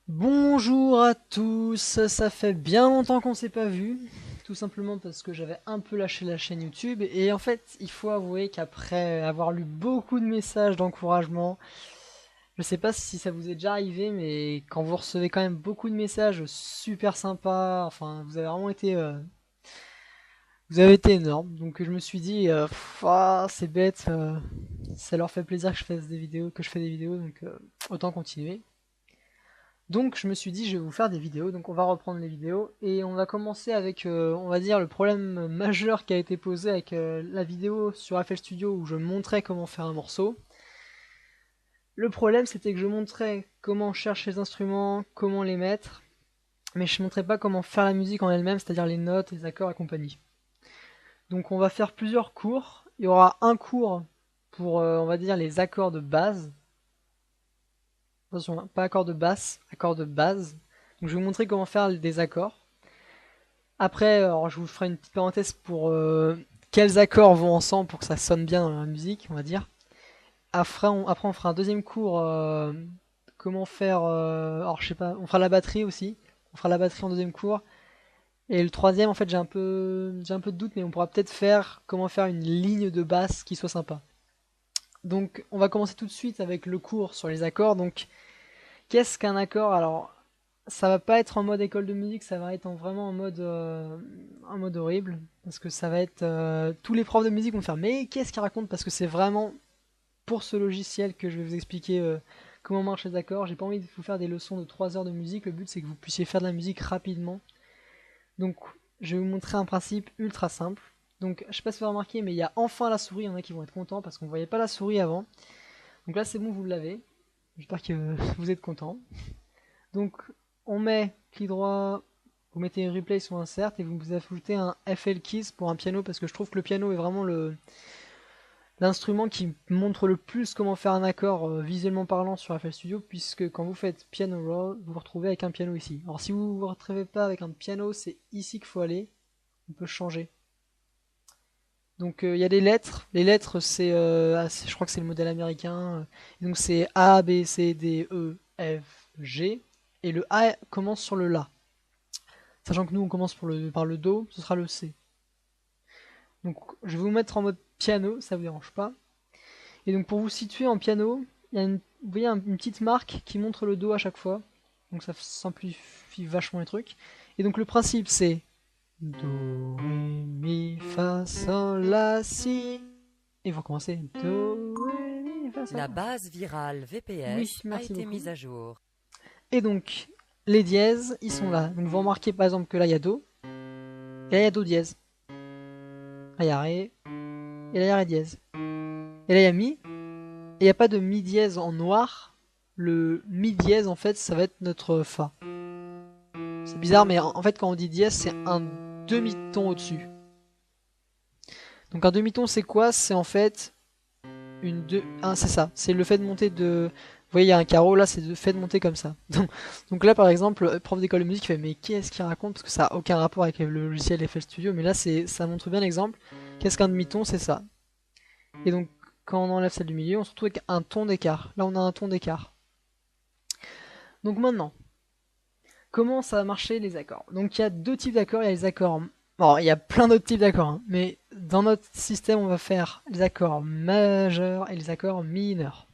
Bonjour à tous, ça fait bien longtemps qu'on s'est pas vu, tout simplement parce que j'avais un peu lâché la chaîne YouTube et en fait il faut avouer qu'après avoir lu beaucoup de messages d'encouragement, je sais pas si ça vous est déjà arrivé mais quand vous recevez quand même beaucoup de messages super sympas, enfin vous avez vraiment été vous avez été énorme, donc je me suis dit c'est bête, ça leur fait plaisir que je fasse des vidéos, que je fais des vidéos donc autant continuer. Donc je me suis dit je vais vous faire des vidéos, donc on va reprendre les vidéos et on va commencer avec on va dire le problème majeur qui a été posé avec la vidéo sur FL Studio où je montrais comment faire un morceau. Le problème c'était que je montrais comment chercher les instruments, comment les mettre, mais je montrais pas comment faire la musique en elle-même, c'est-à-dire les notes, les accords et compagnie. Donc on va faire plusieurs cours, il y aura un cours pour on va dire les accords de base. Attention, hein, pas accords de basse, accords de base. Donc je vais vous montrer comment faire des accords. Après, alors, je vous ferai une petite parenthèse pour quels accords vont ensemble pour que ça sonne bien dans la musique, on va dire. Après, on fera un deuxième cours, comment faire, alors je sais pas, on fera la batterie aussi. On fera la batterie en deuxième cours. Et le troisième, en fait, j'ai un peu de doute, mais on pourra peut-être faire comment faire une ligne de basse qui soit sympa. Donc, on va commencer tout de suite avec le cours sur les accords. Donc, qu'est-ce qu'un accord? Alors, ça va pas être en mode école de musique, ça va être vraiment en mode horrible. Parce que ça va être. Tous les profs de musique vont faire mais qu'est-ce qu'ils racontent? Parce que c'est vraiment pour ce logiciel que je vais vous expliquer comment marchent les accords. J'ai pas envie de vous faire des leçons de 3 heures de musique, le but c'est que vous puissiez faire de la musique rapidement. Donc je vais vous montrer un principe ultra simple. Donc je sais pas si vous avez remarqué, mais il y a enfin la souris, il y en a qui vont être contents parce qu'on voyait pas la souris avant. Donc là c'est bon, vous l'avez. J'espère que vous êtes contents. Donc on met clic droit, vous mettez un replay sur insert et vous ajoutez un FL Keys pour un piano parce que je trouve que le piano est vraiment l'instrument qui montre le plus comment faire un accord visuellement parlant sur FL Studio puisque quand vous faites piano roll, vous vous retrouvez avec un piano ici. Alors si vous vous retrouvez pas avec un piano, c'est ici qu'il faut aller. On peut changer. Donc il y a des lettres. Les lettres c'est, je crois que c'est le modèle américain. Donc c'est A, B, C, D, E, F, G. Et le A commence sur le La. Sachant que nous on commence par le Do, ce sera le C. Donc je vais vous mettre en mode piano, ça vous dérange pas. Et donc pour vous situer en piano, il y a vous voyez une petite marque qui montre le Do à chaque fois. Donc ça simplifie vachement les trucs. Et donc le principe c'est Do, Ré, Mi, Fa, Sol, La, Si. Et vous recommencez Do, Ré, Mi, Fa, Sol. La base virale Oui, VPS a merci été beaucoup. mise à jour. Et donc les dièses, ils sont là. Donc vous remarquez par exemple que là il y a Do, et là il y a Do dièse. Là il y a Ré, et là il y a Ré dièse. Et là il y a Mi, et il n'y a pas de Mi dièse en noir. Le Mi dièse en fait ça va être notre Fa. C'est bizarre mais en fait quand on dit dièse c'est un demi-ton au-dessus. Donc un demi-ton c'est quoi? C'est en fait c'est ça, c'est le fait de monter de... Vous voyez il y a un carreau là, c'est le fait de monter comme ça. Donc là par exemple, le prof d'école de musique fait mais qu'est-ce qu'il raconte? Parce que ça a aucun rapport avec le logiciel FL Studio, mais là ça montre bien l'exemple. Qu'est-ce qu'un demi-ton? C'est ça. Et donc quand on enlève celle du milieu, on se retrouve avec un ton d'écart. Là on a un ton d'écart. Donc maintenant, comment ça va marcher les accords? Donc il y a deux types d'accords, il y a les accords... Bon, il y a plein d'autres types d'accords, hein, mais dans notre système on va faire les accords majeurs et les accords mineurs.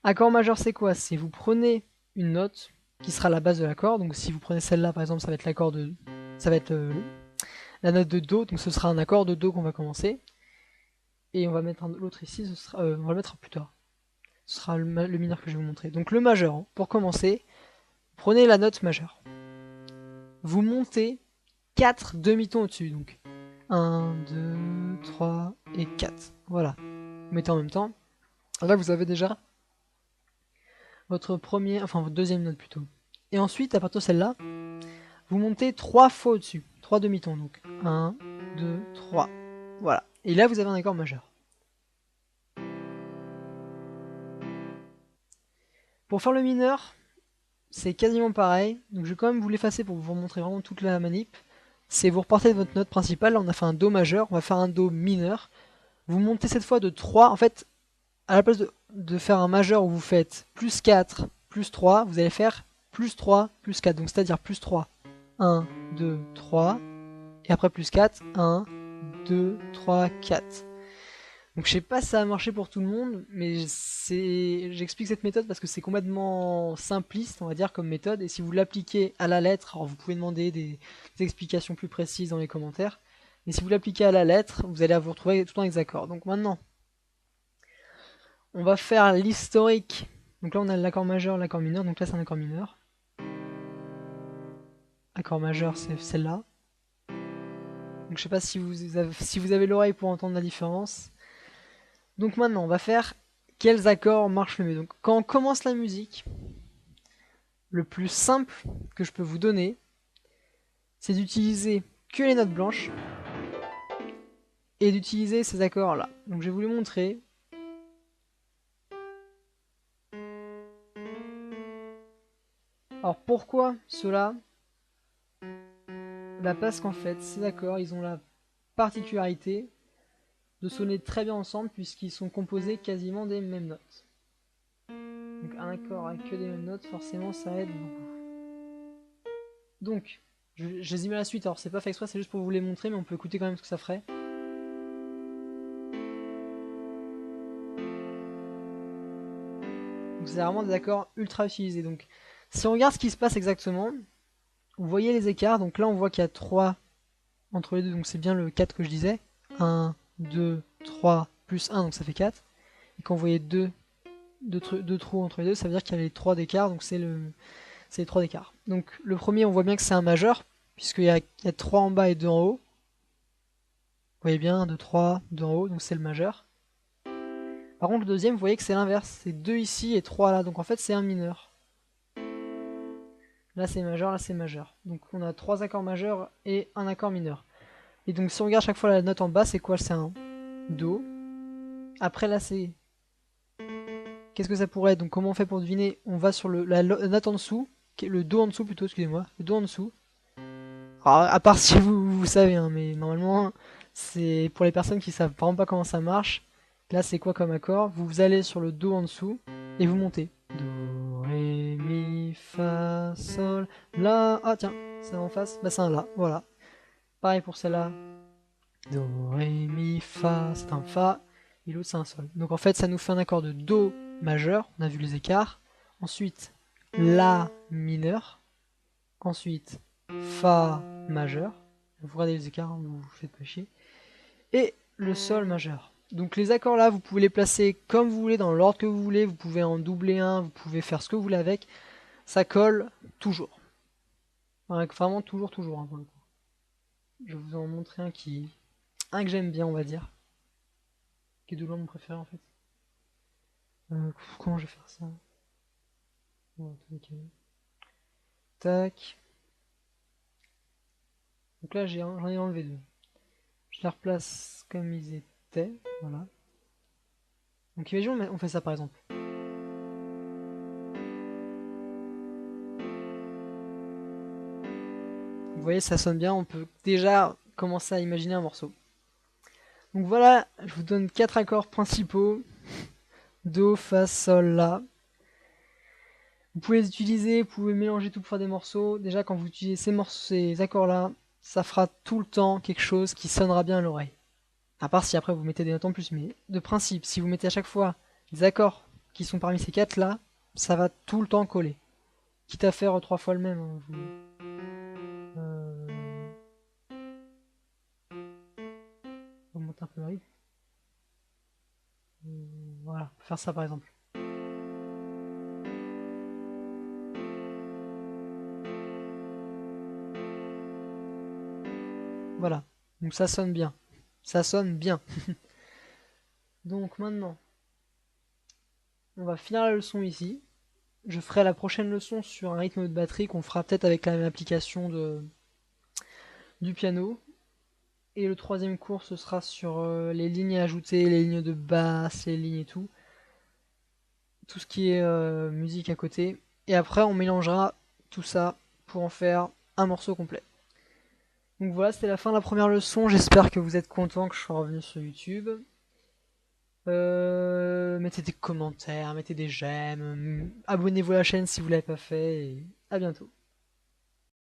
Accord majeur c'est quoi? C'est vous prenez une note qui sera la base de l'accord, donc si vous prenez celle-là par exemple ça va être l'accord de... ça va être la note de Do, donc ce sera un accord de Do qu'on va commencer. Et on va mettre l'autre ici, on va le mettre plus tard. Ce sera le mineur que je vais vous montrer. Donc le majeur, hein. Pour commencer, prenez la note majeure. Vous montez 4 demi-tons au-dessus. Donc 1, 2, 3 et 4. Voilà. Vous mettez en même temps. Là vous avez déjà votre votre deuxième note plutôt. Et ensuite, à partir de celle-là, vous montez 3 fois au-dessus. 3 demi-tons. Donc 1, 2, 3. Voilà. Et là vous avez un accord majeur. Pour faire le mineur, c'est quasiment pareil. Donc je vais quand même vous l'effacer pour vous montrer vraiment toute la manip. C'est vous repartez de votre note principale. Là on a fait un Do majeur, on va faire un Do mineur. Vous montez cette fois de 3. En fait, à la place de faire un majeur où vous faites plus 4, plus 3, vous allez faire plus 3, plus 4. Donc c'est-à-dire plus 3, 1, 2, 3. Et après plus 4, 1, 2, 3, 4. Donc je sais pas si ça a marché pour tout le monde, mais j'explique cette méthode parce que c'est complètement simpliste, on va dire, comme méthode. Et si vous l'appliquez à la lettre, alors vous pouvez demander des explications plus précises dans les commentaires. Mais si vous l'appliquez à la lettre, vous allez vous retrouver tout le temps avec des accords. Donc maintenant, on va faire l'historique. Donc là on a l'accord majeur, l'accord mineur, donc là c'est un accord mineur. Accord majeur c'est celle-là. Donc je sais pas si vous avez l'oreille pour entendre la différence. Donc maintenant on va faire quels accords marchent le mieux. Donc quand on commence la musique, le plus simple que je peux vous donner, c'est d'utiliser que les notes blanches et d'utiliser ces accords là. Donc je vais vous les montrer. Alors pourquoi cela? Bah parce qu'en fait ces accords ils ont la particularité de sonner très bien ensemble puisqu'ils sont composés quasiment des mêmes notes. Donc un accord avec que des mêmes notes, forcément ça aide beaucoup. Donc je les ai mis à la suite, alors c'est pas fait exprès, c'est juste pour vous les montrer, mais on peut écouter quand même ce que ça ferait. Donc c'est vraiment des accords ultra utilisés. Donc si on regarde ce qui se passe exactement, vous voyez les écarts, donc là on voit qu'il y a 3 entre les deux, donc c'est bien le 4 que je disais. 1, 2, 3, plus 1, donc ça fait 4. Et quand vous voyez deux trous entre les deux, ça veut dire qu'il y a les 3 d'écart, donc c'est les 3 d'écart. Donc le premier, on voit bien que c'est un majeur, puisqu'il y a 3 en bas et 2 en haut. Vous voyez bien, 1, 2, 3, 2 en haut, donc c'est le majeur. Par contre, le deuxième, vous voyez que c'est l'inverse, c'est 2 ici et 3 là, donc en fait c'est un mineur. Là c'est majeur, là c'est majeur. Donc on a 3 accords majeurs et un accord mineur. Et donc si on regarde chaque fois la note en bas, c'est quoi? C'est un Do. Après là c'est... Qu'est-ce que ça pourrait être? Donc comment on fait pour deviner? On va sur la note en dessous, le Do en dessous plutôt, excusez-moi, le Do en dessous. Alors, à part si vous savez, hein, mais normalement c'est pour les personnes qui savent vraiment pas comment ça marche. Là c'est quoi comme accord? Vous allez sur le Do en dessous et vous montez. Do, Ré, Mi, Fa, Sol, La. Ah tiens, c'est en face, bah c'est un La, voilà. Pareil pour celle-là. Do, Ré, Mi, Fa, c'est un Fa. Et l'autre c'est un Sol. Donc en fait ça nous fait un accord de Do majeur, on a vu les écarts. Ensuite La mineur. Ensuite Fa majeur. Vous regardez les écarts, hein, vous faites pas chier. Et le Sol majeur. Donc les accords là, vous pouvez les placer comme vous voulez, dans l'ordre que vous voulez. Vous pouvez en doubler un, vous pouvez faire ce que vous voulez avec. Ça colle toujours. Enfin, vraiment toujours, hein, pour le coup. Je vais vous en montrer un que j'aime bien, on va dire. Qui est de loin mon préféré en fait. Comment je vais faire ça? Tac. Donc là j'en ai enlevé 2. Je les replace comme ils étaient. Voilà. Donc imaginons on fait ça par exemple. Vous voyez ça sonne bien, on peut déjà commencer à imaginer un morceau. Donc voilà, je vous donne 4 accords principaux. Do, Fa, Sol, La. Vous pouvez les utiliser, vous pouvez mélanger tout pour faire des morceaux. Déjà quand vous utilisez ces accords-là, ça fera tout le temps quelque chose qui sonnera bien à l'oreille. À part si après vous mettez des notes en plus, mais de principe, si vous mettez à chaque fois des accords qui sont parmi ces 4-là, ça va tout le temps coller. Quitte à faire 3 fois le même. Hein, on monte un peu le rythme. Voilà, faire ça par exemple. Voilà, donc ça sonne bien. Ça sonne bien. Donc maintenant, on va finir la leçon ici. Je ferai la prochaine leçon sur un rythme de batterie qu'on fera peut-être avec la même application du piano. Et le troisième cours, ce sera sur les lignes à ajouter, les lignes de basse, les lignes et tout. Tout ce qui est musique à côté. Et après, on mélangera tout ça pour en faire un morceau complet. Donc voilà, c'était la fin de la première leçon. J'espère que vous êtes contents que je sois revenu sur YouTube. Mettez des commentaires, mettez des j'aime, abonnez-vous à la chaîne si vous l'avez pas fait, et à bientôt.